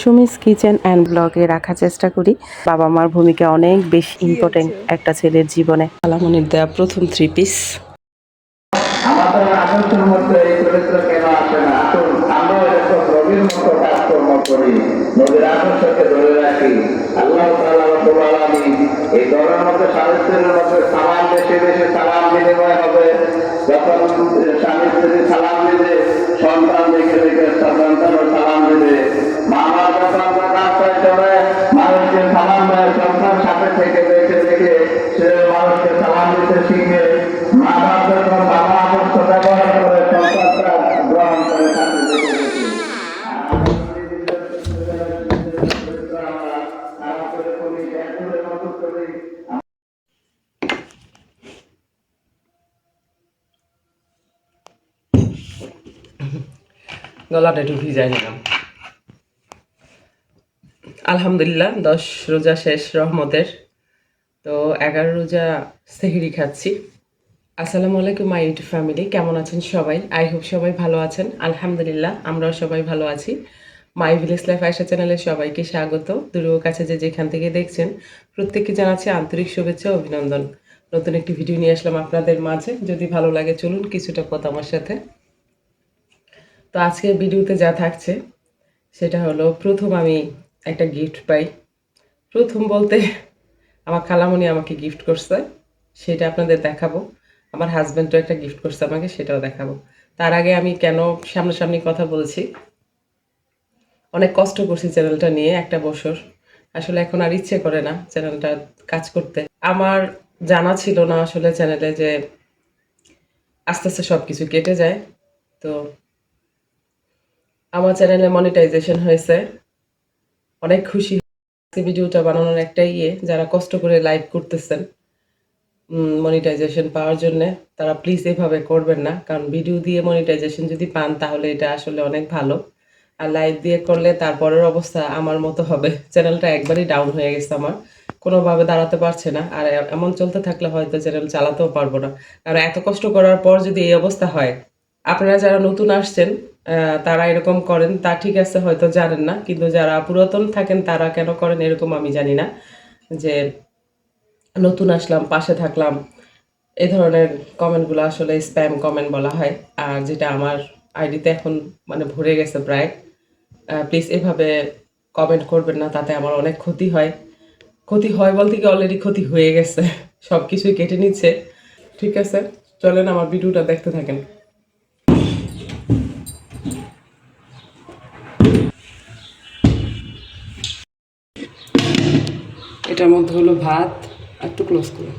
Sumi's kitchen and ব্লগে রাখার চেষ্টা করি। বাবা মার ভূমিকা অনেক বেশি ইম্পর্টেন্ট একটা ছেলের জীবনে। আলামনির দেয়া প্রথম 3 পিস। আমাদের আদর্শের মধ্যে এই চরিত্র কেন আসে না? আসুন আমরা এরকম নবীর মতো কাজকর্ম করি, নবীর আদর্শকে ধরে রাখি। আল্লাহ তাআলা রব্বুল আলামিন এই দলের মধ্যে স্বামী-স্ত্রীর মধ্যে সালাম দেশে দেশে সালাম বিনিময় হবে। যখন স্বামী স্ত্রী সালাম দিবে, সন্তান দেখে দেখে সন্তানও সালাম দিবে। মা বাবা যখন রাস্তায় চলে মানুষকে সালাম দেয়, সন্তান সাথে থেকে দেখে দেখে সে মানুষকে সালাম দিতে শিখে। মা বাবা যখন বাবা আদর্শ ব্যবহার করে সন্তানটা গ্রহণ করে সাথে দেখে দেখে। গলাটা একটু ভিজাই নিলাম। আলহামদুলিল্লাহ 10 রোজা শেষ রহমতের। তো 11 রোজা সেহরি খাচ্ছি। আসসালামু আলাইকুম মাই ইউটিউব ফ্যামিলি, কেমন আছেন সবাই? আই হোপ সবাই ভালো আছেন। আলহামদুলিল্লাহ আমরাও সবাই ভালো আছি। মাই ভিলেজ লাইফ আয়েশা চ্যানেলে সবাইকে স্বাগত। দূরেও কাছে যে যেখান থেকে দেখছেন প্রত্যেককে জানাচ্ছি আন্তরিক শুভেচ্ছা ও অভিনন্দন। নতুন একটি ভিডিও নিয়ে আসলাম আপনাদের মাঝে। যদি ভালো লাগে চলুন কিছুটা কথা আমার সাথে। তো আজকের ভিডিওতে যা থাকছে সেটা হলো, প্রথম আমি একটা গিফট পাই। প্রথম বলতে আমার খালামণি আমাকে গিফট করছে, সেটা আপনাদের দেখাবো। আমার হাজব্যান্ডও একটা গিফট করছে আমাকে, সেটাও দেখাবো। তার আগে আমি কেন সামনাসামনি কথা বলছি, অনেক কষ্ট করছি চ্যানেলটা নিয়ে একটা বছর। আসলে এখন আর ইচ্ছে করে না চ্যানেলটা কাজ করতে। আমার জানা ছিল না আসলে চ্যানেলে যে আস্তে আস্তে সব কিছু কেটে যায়। তো আমার চ্যানেলে মনিটাইজেশন হয়েছে, অনেক খুশি। ভিডিওটা বানানোর একটাই যারা কষ্ট করে লাইভ করতেছেন মনিটাইজেশন পাওয়ার জন্য, তারা প্লিজ এভাবে করবেন না। কারণ ভিডিও দিয়ে মনিটাইজেশন যদি পান তাহলে এটা আসলে অনেক ভালো, আর লাইভ দিয়ে করলে তারপরের অবস্থা আমার মতো হবে। চ্যানেলটা একবারই ডাউন হয়ে গেছে আমার, কোনোভাবে দাঁড়াতে পারছে না। আর এমন চলতে থাকলে হয়তো চ্যানেল চালাতেও পারবো না। আর এত কষ্ট করার পর যদি এই অবস্থা হয়, আপনারা যারা নতুন আসছেন তারা এরকম করেন তা ঠিক আছে, হয়তো জানেন না। কিন্তু যারা পুরাতন থাকেন তারা কেন করেন এরকম আমি জানি না। যে নতুন আসলাম, পাশে থাকলাম, এই ধরনের কমেন্টগুলো আসলে স্প্যাম কমেন্ট বলা হয়। আর যেটা আমার আইডিতে এখন মানে ভরে গেছে প্রায়। প্লিজ এভাবে কমেন্ট করবেন না, তাতে আমার অনেক ক্ষতি হয়। ক্ষতি হয় বলতে কি অলরেডি ক্ষতি হয়ে গেছে, সব কিছুই কেটে নিচ্ছে। ঠিক আছে, চলেন আমার ভিডিওটা দেখতে থাকেন। এটার মধ্যে হলো ভাত, একটু ক্লোজ করুন।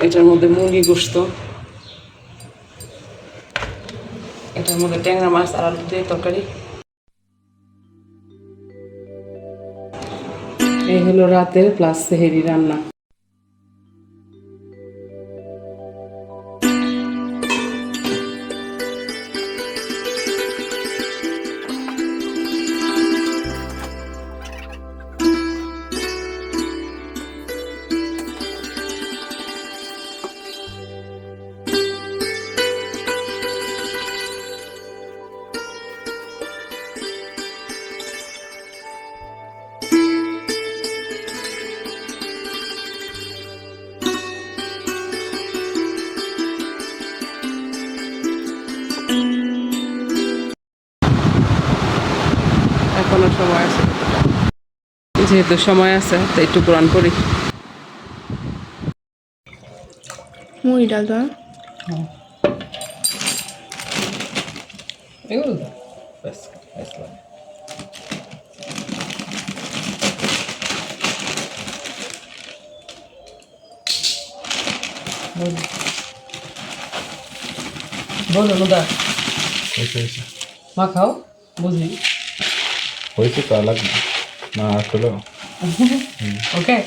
এটার মধ্যে মুরগি গোশত, এটার মধ্যে ট্যাংরা মাছ আর আলু দিয়ে তরকারি। এই হলো রাতের প্লাস সেহেরি রান্না। এখনো সময় আছে, যেহেতু সময় আছে তো একটু কোরআন পড়ি। মুড়ি ডাল তো এগুলো দাও, ব্যাস, বলো দাদা। মা খাও, বুঝলি হয়েছে তো লাগবে না আসলে। ওকে,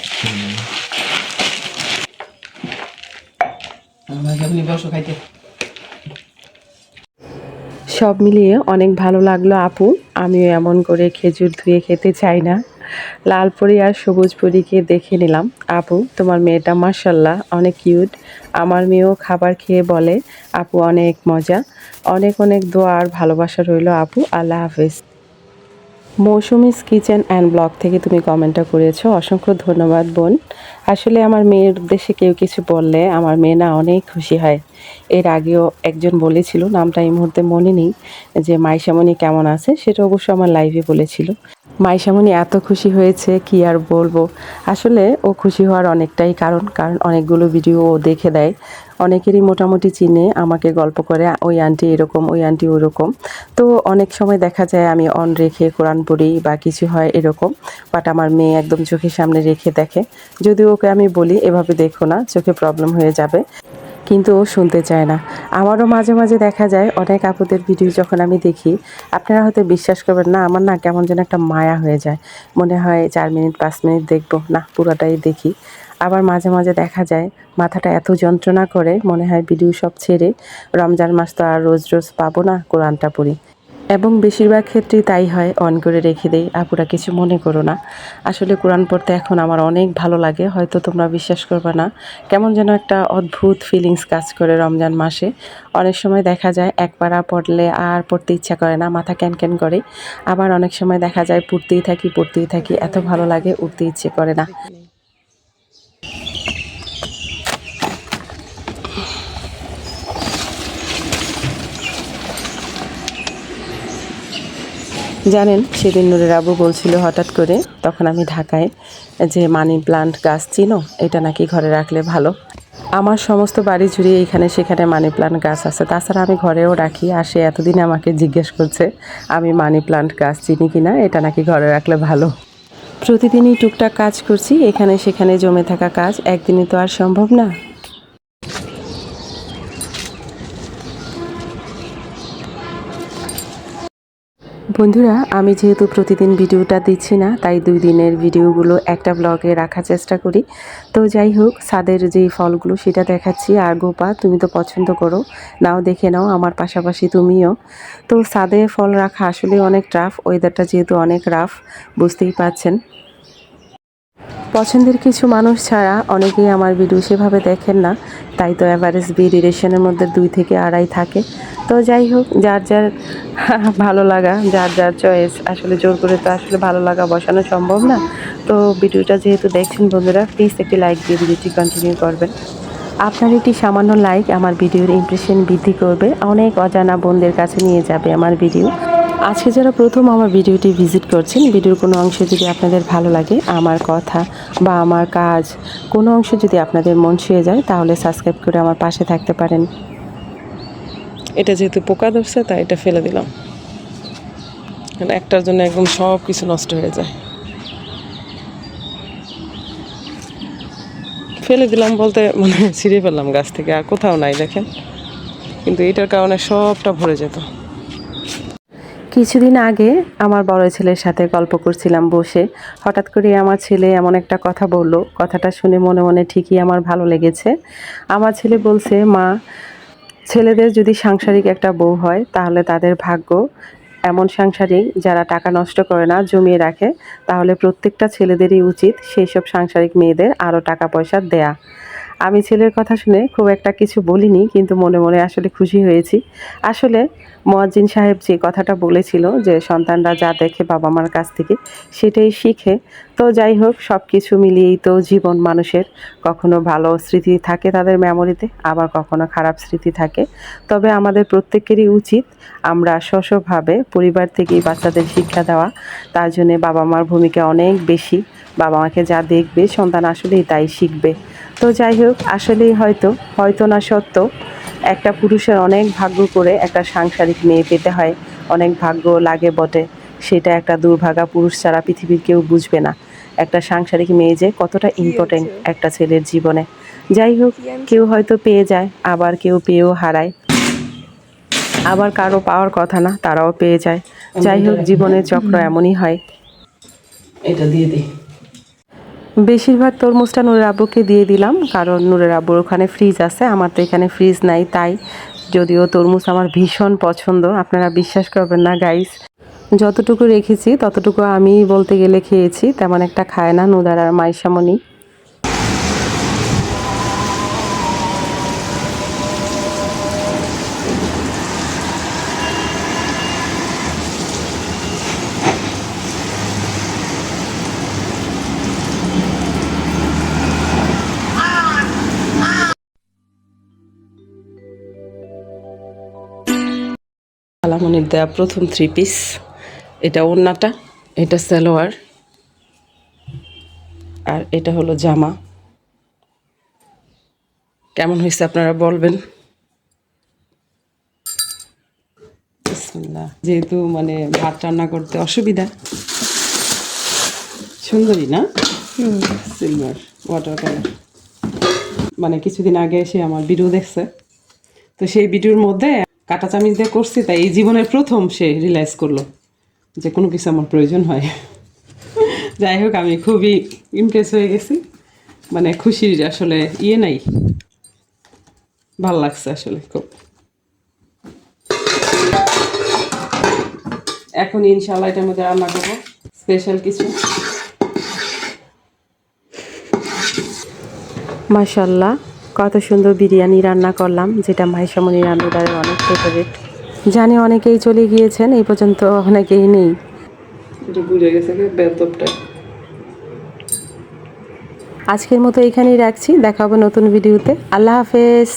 আপনি বসো খাইতে। সব মিলিয়ে অনেক ভালো লাগলো আপু। আমিও এমন করে খেজুর ধুয়ে খেতে চাই না, লাল পরি আর সবুজ পরীকে দেখে নিলাম। আপু তোমার মেয়েটা মাশাল্লাহ অনেক কিউট। আমার মেয়েও খাবার খেয়ে বলে আপু অনেক মজা। অনেক অনেক দোয়া আর ভালোবাসা রইল আপু। আল্লাহ হাফেজ। মৌসুমিস কিচেন অ্যান্ড ব্লগ থেকে তুমি কমেন্টটা করেছো, অসংখ্য ধন্যবাদ বোন। আসলে আমার মেয়ের উদ্দেশ্যে কেউ কিছু বললে আমার মেয়ে না অনেক খুশি হয়। এর আগেও একজন বলেছিল, নামটা এই মুহূর্তে মনে নেই, যে মাইশামণি কেমন আছে, সেটা অবশ্য আমার লাইভে বলেছিল। মাইশামণি এত খুশি হয়েছে কি আর বলবো। আসলে ও খুশি হওয়ার অনেকটাই কারণ অনেকগুলো ভিডিও ও দেখে দেয়, অনেকেরই মোটামুটি চিনে, আমাকে গল্প করে ওই আন্টি এরকম, ওই আন্টি ওরকম। তো অনেক সময় দেখা যায় আমি অন রেখে কোরআন পড়ি বা কিছু হয় এরকম, বাট আমার মেয়ে একদম চোখের সামনে রেখে দেখে। যদি ওকে আমি বলি এভাবে দেখো না, চোখে প্রবলেম হয়ে যাবে, কিন্তু ও শুনতে চায় না। আমারও মাঝে মাঝে দেখা যায় অনেক আপুদের ভিডিও যখন আমি দেখি, আপনারা হয়তো বিশ্বাস করবেন না, আমার না কেমন যেন একটা মায়া হয়ে যায়, মনে হয় 4 মিনিট 5 মিনিট দেখবো না, পুরোটাই দেখি। আবার মাঝে মাঝে দেখা যায় মাথাটা এত যন্ত্রণা করে, মনে হয় ভিডিও সব ছেড়ে রমজান মাস তো আর রোজ রোজ পাবো না, কোরআনটা পড়ি। এবং বেশিরভাগ ক্ষেত্রেই তাই হয়, অন করে রেখে দেই। আপুরা কিছু মনে করো না। আসলে কোরআন পড়তে এখন আমার অনেক ভালো লাগে, হয়তো তোমরা বিশ্বাস করবে না, কেমন যেন একটা অদ্ভুত ফিলিংস কাজ করে রমজান মাসে। অনেক সময় দেখা যায় এক পারা পড়লে আর পড়তে ইচ্ছা করে না, মাথা ক্যান করে। আবার অনেক সময় দেখা যায় পড়তেই থাকি, এত ভালো লাগে, উঠতে ইচ্ছে করে না। জানেন সেদিন নূরের আবু বলছিল হঠাৎ করে, তখন আমি ঢাকায়, যে মানি প্লান্ট গাছ চিনো, এটা নাকি ঘরে রাখলে ভালো। আমার সমস্ত বাড়ি জুড়ে এইখানে সেখানে মানি প্লান্ট গাছ আছে, তাছাড়া আমি ঘরেও রাখি। আর সে এতদিন আমাকে জিজ্ঞেস করছে আমি মানি প্লান্ট গাছ চিনি কিনা, এটা নাকি ঘরে রাখলে ভালো। প্রতিদিনই টুকটাক কাজ করছি, এখানে সেখানে জমে থাকা কাজ একদিনে তো আর সম্ভব না। বন্ধুরা, আমি যেহেতু প্রতিদিন ভিডিওটা দিচ্ছি না, তাই 2 দিনের ভিডিওগুলো একটা ব্লগে রাখার চেষ্টা করি। তো যাই হোক, ছাদের যে ফলগুলো সেটা দেখাচ্ছি। আর গোপা, তুমি তো পছন্দ করো, নাও দেখে নাও, আমার পাশাপাশি তুমিও। তো ছাদে ফল রাখা আসলে অনেক টাফ, ওয়েদারটা যেহেতু অনেক রাফ, বুঝতেই পারছেন। পছন্দের কিছু মানুষ ছাড়া অনেকেই আমার ভিডিও সেভাবে দেখেন না, তাই তো অ্যাভারেজ ডিউরেশনের মধ্যে 2 থেকে 2.5 থাকে। তো যাই হোক, যার যার ভালো লাগা, যার যার চয়েস, আসলে জোর করে তো আসলে ভালো লাগা বসানো সম্ভব না। তো ভিডিওটা যেহেতু দেখছেন বন্ধুরা, প্লিজ একটি লাইক দিয়ে ভিডিওটি কন্টিনিউ করবেন। আপনার একটি সামান্য লাইক আমার ভিডিওর ইমপ্রেশন বৃদ্ধি করবে, অনেক অজানা বোনদের কাছে নিয়ে যাবে আমার ভিডিও। আজকে যারা প্রথম আমার ভিডিওটি ভিজিট করছেন, ভিডিওর কোনো অংশ যদি আপনাদের ভালো লাগে, আমার কথা বা আমার কাজ কোনো অংশ যদি আপনাদের মন ছুঁয়ে যায়, তাহলে সাবস্ক্রাইব করে আমার পাশে থাকতে পারেন। এটা যেহেতু পোকা ধরছে তাই এটা ফেলে দিলাম, কারণ একটার জন্য একদম সব কিছু নষ্ট হয়ে যায়। ফেলে দিলাম বলতে মানে ছিঁড়ে ফেললাম গাছ থেকে, আর কোথাও নাই দেখেন, কিন্তু এটার কারণে সবটা ভরে যেত। কিছুদিন আগে আমার বড় ছেলের সাথে গল্প করছিলাম বসে, হঠাৎ করে আমার ছেলে এমন একটা কথা বলল, কথাটা শুনে মনে মনে ঠিকই আমার ভালো লেগেছে। আমার ছেলে বলছে, মা, ছেলেদের যদি সাংসারিক একটা বউ হয় তাহলে তাদের ভাগ্য এমন সাংসারিক যারা টাকা নষ্ট করে না, জমিয়ে রাখে, তাহলে প্রত্যেকটা ছেলেদেরই উচিত সেই সব সাংসারিক মেয়েদের আরও টাকা পয়সা দেয়া। আমি ছেলের কথা শুনে খুব একটা কিছু বলিনি, কিন্তু মনে মনে আসলে খুশি হয়েছি। আসলে মুয়াজ্জিন সাহেব যে কথাটা বলেছিল যে সন্তানরা যা দেখে বাবা মার কাছ থেকে সেটাই শিখে। তো যাই হোক, সব কিছু মিলিয়েই তো জীবন মানুষের, কখনো ভালো স্মৃতি থাকে তাদের মেমোরিতে, আবার কখনো খারাপ স্মৃতি থাকে। তবে আমাদের প্রত্যেকেরই উচিত আমরা স্ব-স্বভাবে পরিবার থেকেই বাচ্চাদের শিক্ষা দেওয়া। তার জন্যে বাবা মার ভূমিকা অনেক বেশি। বাবা মাকে যা দেখবে সন্তান আসলেই তাই শিখবে। তো যাই হোক, আসলেই হয়তো না সত্য, একটা পুরুষের অনেক ভাগ্য করে একটা সাংসারিক মেয়ে পেতে হয়, অনেক ভাগ্য লাগে বটে। সেটা একটা দুর্ভাগা পুরুষ ছাড়া পৃথিবীর কেউ বুঝবে না, একটা সাংসারিক মেয়ে যে কতটা ইম্পর্টেন্ট একটা ছেলের জীবনে। যাই হোক, কেউ হয়তো পেয়ে যায়, আবার কেউ পেয়েও হারায়, আবার কারো পাওয়ার কথা না, তারাও পেয়ে যায়। যাই হোক, জীবনের চক্র এমনই হয়। এটা দিয়ে দিই। বেশিরভাগ তরমুজটা নূরের আব্বুকে দিয়ে দিলাম, কারণ নূরের আব্বুর ওখানে ফ্রিজ আছে, আমার তো এখানে ফ্রিজ নাই। তাই যদিও তরমুজ আমার ভীষণ পছন্দ, আপনারা বিশ্বাস করবেন না গাইস, যতটুকু রেখেছি ততটুকু আমি বলতে গেলে খেয়েছি, তেমন একটা খায় না নুদার আর মাইশামণি। খালামণির দেয়া প্রথম 3 পিস, এটা ওড়নাটা, এটা সালোয়ার, আর এটা হলো জামা। কেমন হয়েছে আপনারা বলবেন। বিসমিল্লাহ। যেহেতু মানে ভাত রান্না করতে অসুবিধা, সুন্দরী না, সিলভার ওয়াটার কালার। মানে কিছুদিন আগে এসে আমার ভিডিও দেখছে, তো সেই ভিডিওর মধ্যে কাঁটা চামিচ দিয়ে করছি, তাই এই জীবনের প্রথম সে রিয়েলাইজ করলো যে কোনো কিছু আমার প্রয়োজন হয়। যাই হোক, আমি খুবই ইমপ্রেস হয়ে গেছি, মানে খুশির আসলে নাই, ভাল লাগছে আসলে খুব। এখন ইনশাআল্লাহ এটার মধ্যে রান্না করবো স্পেশাল কিছু। মাশাআল্লাহ, কত সুন্দর বিরিয়ানি রান্না করলাম, যেটা মাইশামণি রান্নাদারের অনেক ফেভারিট। জানি অনেকেই চলে গিয়েছেন, এই পর্যন্ত অনেকেই নেই। এটা বুঝে গেছে বেতবটা। আজকের মতো এখানেই রাখছি, দেখা হবে নতুন ভিডিওতে। আল্লাহ হাফেজ।